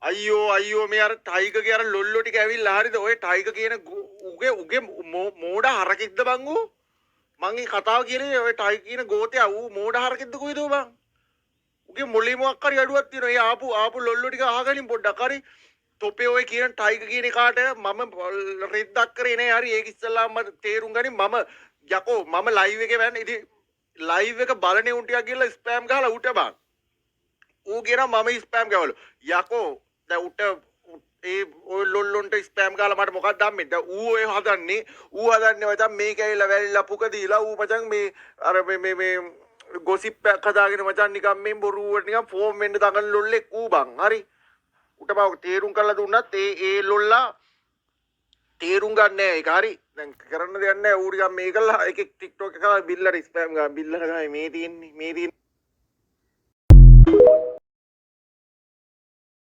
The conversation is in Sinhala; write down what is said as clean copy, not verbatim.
අයියෝ මේ අර ටයිගර්ගේ අර ලොල්ලෝ ටික ඇවිල්ලා හරිද ඔය ටයිගර් කියන උගේ මෝඩ හරකෙක්ද බං ඌ මං මේ කතාව කියන්නේ ඔය ටයිගර් කියන ගෝතයා ඌ මෝඩ හරකෙක්ද කොයිද බං උගේ මොලේ මොකක් හරි අඩුවක් තියෙනවා ඒ ආපු ලොල්ලෝ ටික අහගනින් පොඩ්ඩක් හරි තොපේ ඔය කියන ටයිගර් කියන කාට මම රෙද්දක් කරේ නෑ හරි ඒක ඉස්සල්ලාම තේරුම් ගනින් මම යකෝ මම ලයිව් එකේ වැන්න ඉතින් ලයිව් එක බලන්නේ උන් ටිකක් ගිහලා ස්පෑම් ගහලා උට බං ඌ කියනවා මම ස්පෑම් ගවලු යකෝ දැන් උට ඒ ඔය ලොල්ලොන්ට ස්පෑම් ගාලා මට මොකක්ද හම්බෙන්නේ දැන් ඌ ඔය හදන්නේ මචං මේක ඇවිල්ලා වැලිලා පුක දීලා ඌ මචං මේ අර මේ ගොසිප් කදාගෙන මචං නිකන් මේ බොරුවට නිකන් ෆෝම් වෙන්න දඟන ලොල්ලෙක් ඌ බං හරි උට බව තේරුම් කරලා දුන්නත් ඒ ලොල්ලා තේරුම් ගන්න නෑ ඒක හරි දැන් කරන්න දෙයක් නෑ ඌ ටිකක් මේකලා එකෙක් TikTok එකක බිල්ලට ස්පෑම් ගා බිල්ලට ගායි මේ තියෙන්නේ